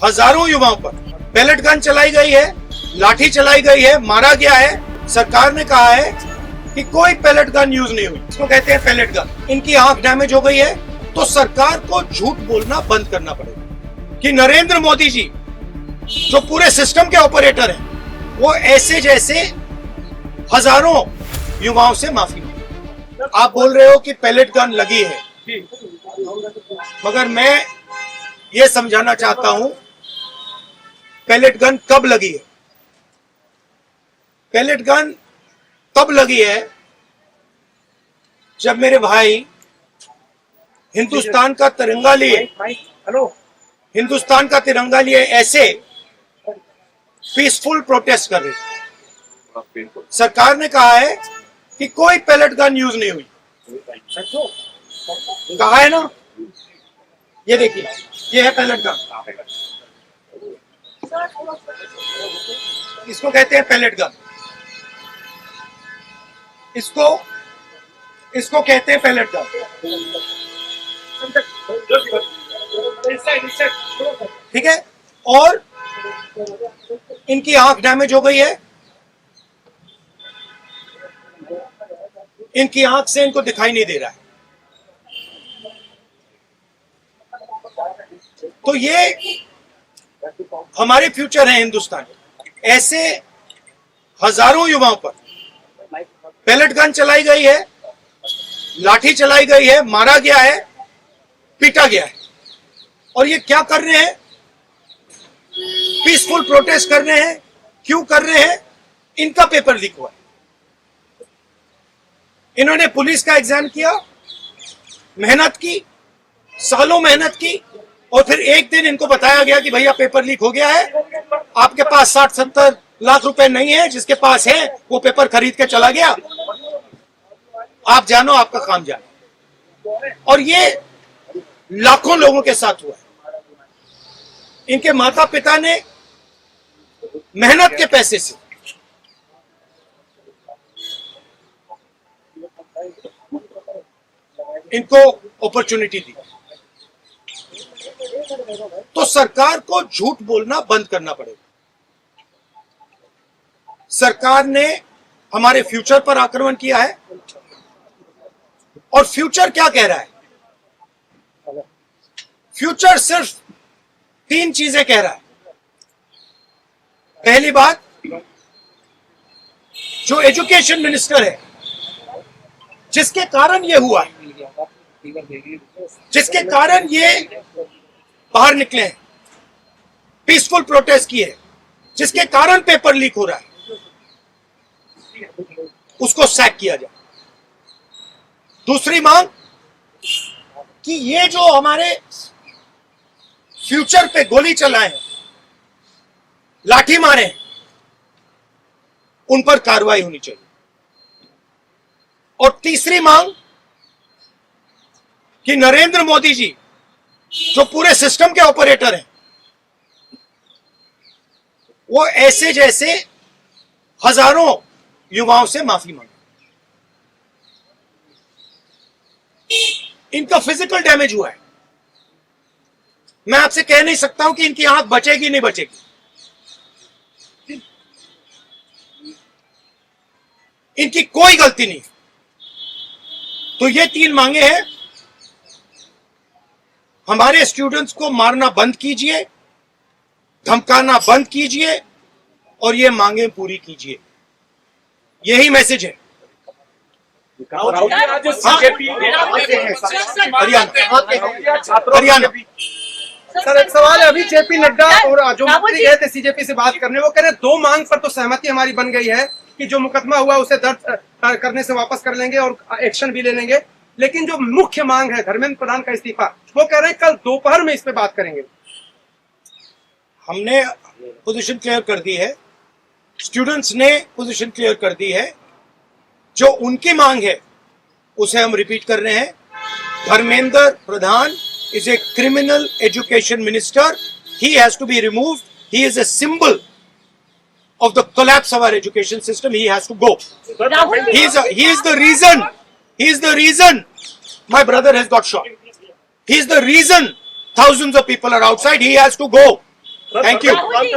हजारों युवाओं पर पैलेट गन चलाई गई है, लाठी चलाई गई है, मारा गया है। सरकार ने कहा है कि कोई पैलेट गन यूज नहीं हुई, इसको कहते हैं पैलेट गन। इनकी आंख डैमेज हो गई है, तो सरकार को झूठ बोलना बंद करना पड़ेगा कि नरेंद्र मोदी जी जो पूरे सिस्टम के ऑपरेटर हैं, वो ऐसे जैसे हजारों युवाओं से माफी मांगे। आप बोल रहे हो कि पैलेट गन लगी है, मगर मैं ये समझाना चाहता हूं पैलेट गन कब लगी है। पैलेट गन तब लगी है जब मेरे भाई हिंदुस्तान का तिरंगा लिए, हिंदुस्तान का तिरंगा लिए ऐसे पीसफुल प्रोटेस्ट कर रहे थे। सरकार ने कहा है कि कोई पैलेट गन यूज नहीं हुई। कहा है ना, ये देखिए, ये है पैलेट गन, इसको कहते हैं पैलेट गन, इसको कहते हैं पैलेट गन। ठीक है, और इनकी आंख डैमेज हो गई है, इनकी आंख से इनको दिखाई नहीं दे रहा है। तो ये हमारे फ्यूचर है हिंदुस्तान। ऐसे हजारों युवाओं पर पैलेट गन चलाई गई है, लाठी चलाई गई है, मारा गया है, पीटा गया है। और ये क्या कर रहे हैं? पीसफुल प्रोटेस्ट कर रहे हैं। क्यों कर रहे हैं? इनका पेपर लीक हुआ है। इन्होंने पुलिस का एग्जाम किया, मेहनत की, सालों मेहनत की, और फिर एक दिन इनको बताया गया कि भैया पेपर लीक हो गया है, आपके पास 60-70 लाख रुपए नहीं है, जिसके पास है वो पेपर खरीद के चला गया, आप जानो, आपका काम जानो। और ये लाखों लोगों के साथ हुआ है। इनके माता पिता ने मेहनत के पैसे से इनको अपॉर्चुनिटी दी। तो सरकार को झूठ बोलना बंद करना पड़ेगा। सरकार ने हमारे फ्यूचर पर आक्रमण किया है, और फ्यूचर क्या कह रहा है? फ्यूचर सिर्फ 3 चीजें कह रहा है। पहली बात, जो एजुकेशन मिनिस्टर है, जिसके कारण ये हुआ है, जिसके कारण ये बाहर निकले हैं, पीसफुल प्रोटेस्ट किए, जिसके कारण पेपर लीक हो रहा है, उसको सैक किया जाए। दूसरी मांग कि ये जो हमारे फ्यूचर पे गोली चलाए, लाठी मारे, उन पर कार्रवाई होनी चाहिए। और तीसरी मांग कि नरेंद्र मोदी जी जो पूरे सिस्टम के ऑपरेटर हैं, वो ऐसे जैसे हजारों युवाओं से माफी मांगे। इनका फिजिकल डैमेज हुआ है। मैं आपसे कह नहीं सकता हूं कि इनकी आंख बचेगी नहीं बचेगी। इनकी कोई गलती नहीं। तो ये 3 मांगे हैं। हमारे स्टूडेंट्स को मारना बंद कीजिए, धमकाना बंद कीजिए, और ये मांगे पूरी कीजिए। यही मैसेज है। हरियाणा। सर, एक सवाल है। अभी जेपी नड्डा और जो मंत्री गए थे सीजेपी से बात करने, वो कह रहे 2 मांग पर तो सहमति हमारी बन गई है कि जो मुकदमा हुआ उसे दर्ज करने से वापस कर लेंगे और एक्शन भी ले लेंगे, लेकिन जो मुख्य मांग है धर्मेंद्र प्रधान का इस्तीफा, वो कह रहे हैं कल दोपहर में इस पे बात करेंगे। हमने पोजीशन क्लियर कर दी है, स्टूडेंट्स ने पोजीशन क्लियर कर दी है। जो उनकी मांग है उसे हम रिपीट कर रहे हैं। Dharmendra Pradhan is a criminal education minister. He has to be removed. He is a symbol of the collapse of our education system. He has to go. He is the reason. He is the reason my brother has got shot. He is the reason thousands of people are outside. He has to go. Thank you. Rahul ji,